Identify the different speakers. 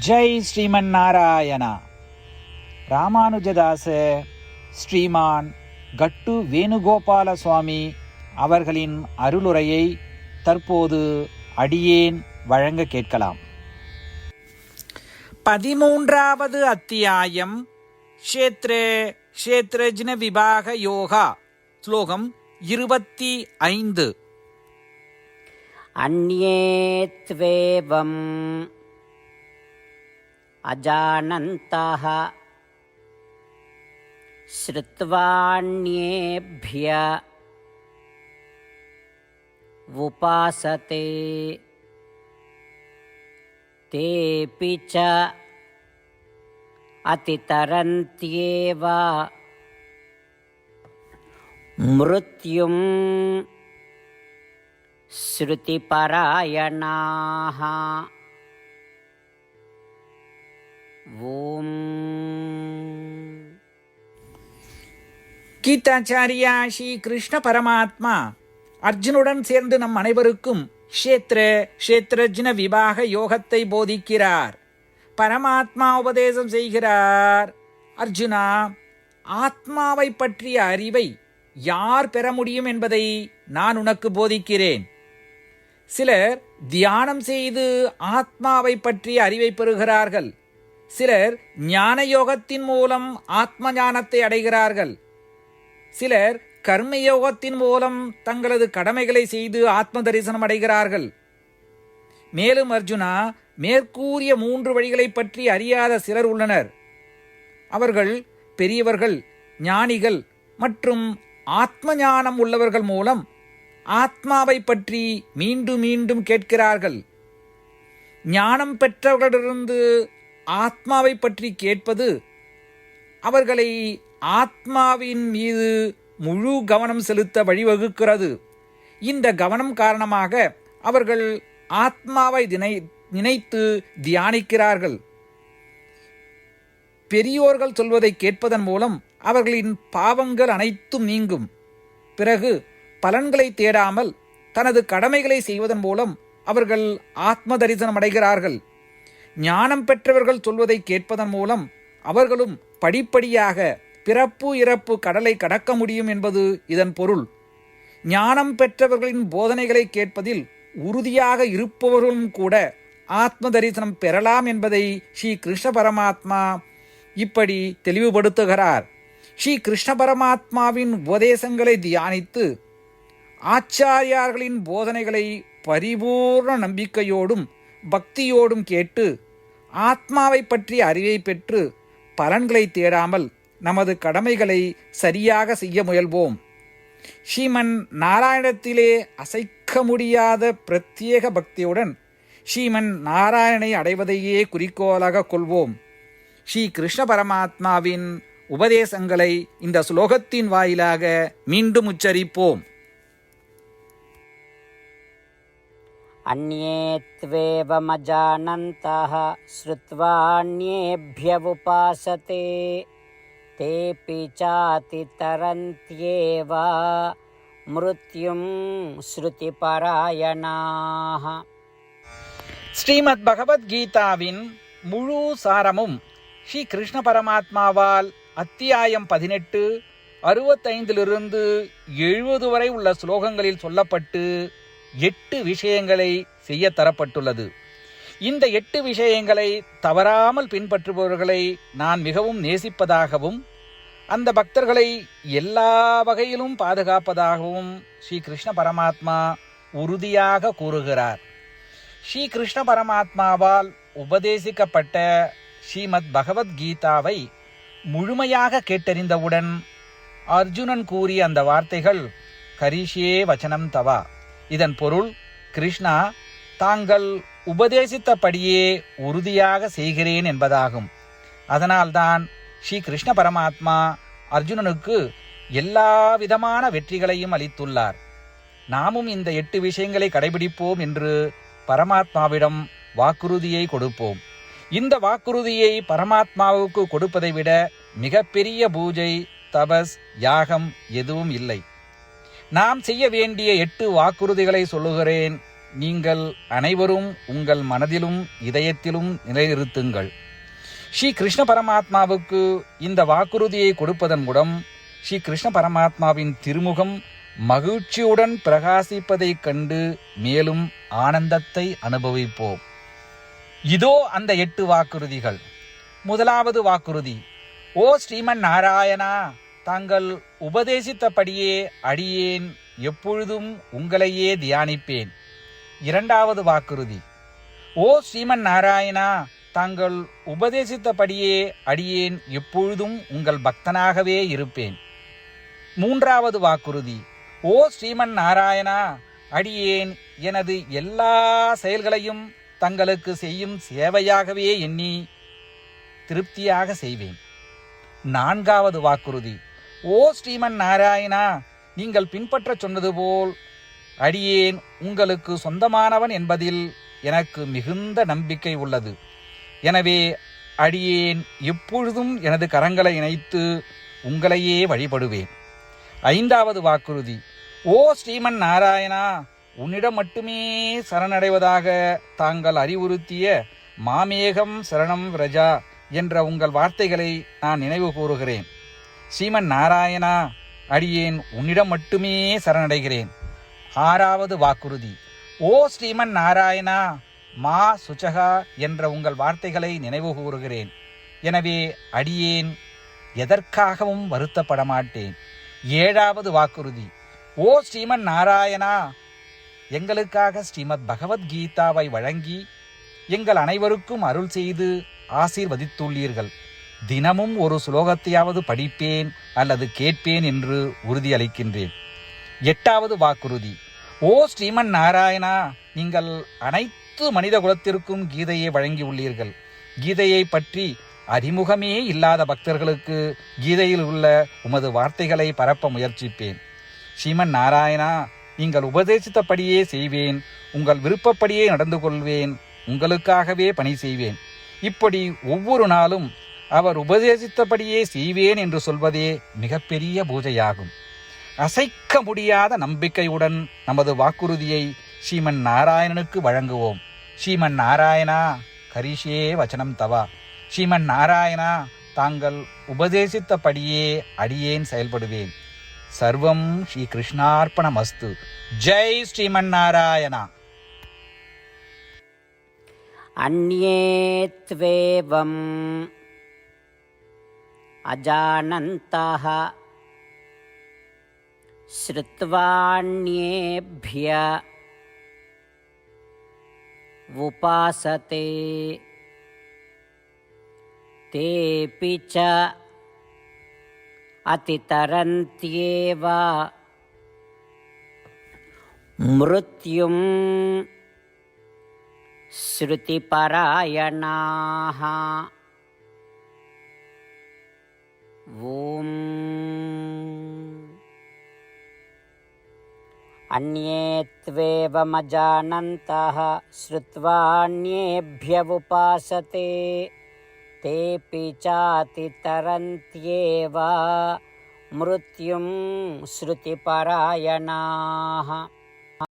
Speaker 1: ஜெய் ஸ்ரீமன் நாராயணா. ராமானுஜதாச ஸ்ரீமான் கட்டு வேணுகோபால சுவாமி அவர்களின் அருளுரையை தற்போது அடியேன் வழங்க கேட்கலாம். 13வது அத்தியாயம் க்ஷேத்ரஜ்ன விபாக யோகா. ஸ்லோகம் 25.
Speaker 2: அந்யேத்வேவம் அஜானந்தः ஸ்ருத்வாண்யேப்ய உபாசதே தேபி ச அதிதரந்த்யேவ மிருத்யும் ஸ்ருதிபராயணாः. ஓம்.
Speaker 1: கீதாச்சாரியா ஸ்ரீ கிருஷ்ண பரமாத்மா அர்ஜுனுடன் சேர்ந்து நம் அனைவருக்கும் க்ஷேத்ரஜ்ன விபாக யோகத்தை போதிக்கிறார். பரமாத்மா உபதேசம் செய்கிறார். அர்ஜுனா, ஆத்மாவை பற்றிய அறிவை யார் பெற முடியும் என்பதை நான் உனக்கு போதிக்கிறேன். சிலர் தியானம் செய்து ஆத்மாவை பற்றிய அறிவை பெறுகிறார்கள். சிலர் ஞான யோகத்தின் மூலம் ஆத்ம ஞானத்தை அடைகிறார்கள். சிலர் கர்மயோகத்தின் மூலம் தங்களது கடமைகளை செய்து ஆத்ம தரிசனம் அடைகிறார்கள். மேலும் அர்ஜுனா, மேற்கூறிய 3 வழிகளை பற்றி அறியாத சிலர் உள்ளனர். அவர்கள் பெரியவர்கள், ஞானிகள் மற்றும் ஆத்ம ஞானம் உள்ளவர்கள் மூலம் ஆத்மாவை பற்றி மீண்டும் மீண்டும் கேட்கிறார்கள். ஞானம் பெற்றவர்களிடமிருந்து ஆத்மாவை பற்றி கேட்பது அவர்களை ஆத்மாவின் மீது முழு கவனம் செலுத்த வழிவகுக்கிறது. இந்த கவனம் காரணமாக அவர்கள் ஆத்மாவை நினைத்து தியானிக்கிறார்கள். பெரியோர்கள் சொல்வதை கேட்பதன் மூலம் அவர்களின் பாவங்கள் அனைத்தும் நீங்கும். பிறகு பலன்களை தேடாமல் தனது கடமைகளை செய்வதன் மூலம் அவர்கள் ஆத்ம தரிசனம் அடைகிறார்கள். ஞானம் பெற்றவர்கள் சொல்வதை கேட்பதன் மூலம் அவர்களும் படிப்படியாக பிறப்பு இறப்பு கடலை கடக்க முடியும் என்பது இதன் பொருள். ஞானம் பெற்றவர்களின் போதனைகளை கேட்பதில் உறுதியாக இருப்பவர்களும் கூட ஆத்ம தரிசனம் பெறலாம் என்பதை ஸ்ரீ கிருஷ்ண பரமாத்மா இப்படி தெளிவுபடுத்துகிறார். ஸ்ரீ கிருஷ்ண பரமாத்மாவின் உபதேசங்களை தியானித்து ஆச்சாரியார்களின் போதனைகளை பரிபூர்ண நம்பிக்கையோடும் பக்தியோடும் கேட்டு ஆத்மாவை பற்றிய அறிவை பெற்று பலன்களை தேடாமல் நமது கடமைகளை சரியாக செய்ய முயல்வோம். ஸ்ரீமன் நாராயணத்திலே அசைக்க முடியாத பிரத்யேக பக்தியுடன் ஸ்ரீமன் நாராயணனை அடைவதையே குறிக்கோளாக கொள்வோம். ஸ்ரீ கிருஷ்ண பரமாத்மாவின் உபதேசங்களை இந்த ஸ்லோகத்தின் வாயிலாக மீண்டும் உச்சரிப்போம்.
Speaker 2: அந்யேத்வேவமஜானந்தः ஸ்ருத்வாண்யேப்ய உபாசதே தேபி சாதிதரந்த்யேவ மிருத்யும் ஸ்ருதிபராயணாः.
Speaker 1: ஸ்ரீமத் பகவத்கீதாவின் முழு சாரமும் ஸ்ரீ கிருஷ்ண பரமாத்மாவால் அத்தியாயம் 18 65 70 வரை உள்ள ஸ்லோகங்களில் சொல்லப்பட்டு 8 விஷயங்களை செய்ய தரப்பட்டுள்ளது. இந்த 8 விஷயங்களை தவறாமல் பின்பற்றுபவர்களை நான் மிகவும் நேசிப்பதாகவும் அந்த பக்தர்களை எல்லா வகையிலும் பாதுகாப்பதாகவும் ஸ்ரீ கிருஷ்ண பரமாத்மா உறுதியாக கூறுகிறார். ஸ்ரீ கிருஷ்ண பரமாத்மாவால் உபதேசிக்கப்பட்ட ஸ்ரீமத் பகவத்கீதாவை முழுமையாக கேட்டறிந்தவுடன் அர்ஜுனன் கூறிய அந்த வார்த்தைகள் கரிஷ்யே வச்சனம் தவா. இதன் பொருள், கிருஷ்ணா, தாங்கள் உபதேசித்தபடியே உறுதியாக செய்கிறேன் என்பதாகும். அதனால்தான் ஸ்ரீ கிருஷ்ண பரமாத்மா அர்ஜுனனுக்கு எல்லா விதமான வெற்றிகளையும் அளித்துள்ளார். நாமும் இந்த 8 விஷயங்களை கடைபிடிப்போம் என்று பரமாத்மாவிடம் வாக்குறுதியை கொடுப்போம். இந்த வாக்குறுதியை பரமாத்மாவுக்கு கொடுப்பதை விட மிகப்பெரிய பூஜை, தபஸ், யாகம் எதுவும் இல்லை. நாம் செய்ய வேண்டிய 8 வாக்குறுதிகளை சொல்லுகிறேன். நீங்கள் அனைவரும் உங்கள் மனதிலும் இதயத்திலும் நிலைநிறுத்துங்கள். ஸ்ரீ கிருஷ்ண பரமாத்மாவுக்கு இந்த வாக்குறுதியை கொடுப்பதன் மூலம் ஸ்ரீ கிருஷ்ண பரமாத்மாவின் திருமுகம் மகிழ்ச்சியுடன் பிரகாசிப்பதைக் கண்டு மேலும் ஆனந்தத்தை அனுபவிப்போம். இதோ அந்த 8 வாக்குறுதிகள். முதலாவது வாக்குறுதி: ஓ ஸ்ரீமன் நாராயணா, தாங்கள் உபதேசித்தபடியே அடியேன் எப்பொழுதும் உங்களையே தியானிப்பேன். இரண்டாவது வாக்குறுதி: ஓ ஸ்ரீமன் நாராயணா, தாங்கள் உபதேசித்தபடியே அடியேன் எப்பொழுதும் உங்கள் பக்தனாகவே இருப்பேன். மூன்றாவது வாக்குறுதி: ஓ ஸ்ரீமன் நாராயணா, அடியேன் எனது எல்லா செயல்களையும் தங்களுக்கு செய்யும் சேவையாகவே எண்ணி திருப்தியாக செய்வேன். நான்காவது வாக்குறுதி: ஓ ஸ்ரீமன் நாராயணா, நீங்கள் பின்பற்ற சொன்னது போல் அடியேன் உங்களுக்கு சொந்தமானவன் என்பதில் எனக்கு மிகுந்த நம்பிக்கை உள்ளது. எனவே அடியேன் எப்பொழுதும் எனது கரங்களை இணைத்து உங்களையே வழிபடுவேன். ஐந்தாவது வாக்குறுதி: ஓ ஸ்ரீமன் நாராயணா, உன்னிடம் மட்டுமே சரணடைவதாக தாங்கள் அறிவுறுத்திய மாமேகம் சரணம் விரஜா என்ற உங்கள் வார்த்தைகளை நான் நினைவு கூறுகிறேன். ஸ்ரீமன் நாராயணா, அடியேன் உன்னிடம் மட்டுமே சரணடைகிறேன். ஆறாவது வாக்குறுதி: ஓ ஸ்ரீமன் நாராயணா, மா சுச்சகா என்ற உங்கள் வார்த்தைகளை நினைவு கூறுகிறேன். எனவே அடியேன் எதற்காகவும் வருத்தப்பட மாட்டேன். ஏழாவது வாக்குறுதி: ஓ ஸ்ரீமன் நாராயணா, எங்களுக்காக ஸ்ரீமத் பகவத்கீதாவை வழங்கி எங்கள் அனைவருக்கும் அருள் செய்து ஆசீர்வதித்துள்ளீர்கள். தினமும் ஒரு ஸ்லோகத்தையாவது படிப்பேன் அல்லது கேட்பேன் என்று உறுதியளிக்கின்றேன். எட்டாவது வாக்குறுதி: ஓ ஸ்ரீமன் நாராயணா, நீங்கள் அனைத்து மனித குலத்திற்கும் கீதையை வழங்கியுள்ளீர்கள். கீதையை பற்றி அறிமுகமே இல்லாத பக்தர்களுக்கு கீதையில் உள்ள உமது வார்த்தைகளை பரப்ப முயற்சிப்பேன். ஸ்ரீமன் நாராயணா, நீங்கள் உபதேசித்தபடியே செய்வேன். உங்கள் விருப்பப்படியே நடந்து கொள்வேன். உங்களுக்காகவே பணி செய்வேன். இப்படி ஒவ்வொரு நாளும் அவர் உபதேசித்தபடியே செய்வேன் என்று சொல்வதே மிகப்பெரிய பூஜையாகும். அசைக்க முடியாத நம்பிக்கையுடன் நமது வாக்குறுதியை ஸ்ரீமன் நாராயணனுக்கு வழங்குவோம். ஸ்ரீமன் நாராயணா, கரிஷே வச்சனம் தவா. ஸ்ரீமன் நாராயணா, தாங்கள் உபதேசித்தபடியே அடியேன் செயல்படுவேன். சர்வம் ஸ்ரீ கிருஷ்ணார்ப்பணமஸ்து. ஜெய் ஸ்ரீமன் நாராயணா.
Speaker 2: அன்யே த்வேவம் அஜானந்தः ஸ்ருத்வாண்யேப்ய உபாசதே தேபி ச அதிதரந்த்யேவ மிருத்யும் ஸ்ருதிபராயணாः. ஓம் அன்யே த்வேவமஜானந்தः ஸ்ருத்வாண்யேப்ய உபாசதே தேபி சாதிதரந்த்யேவ மிருத்யும் ஸ்ருதிபராயணாः.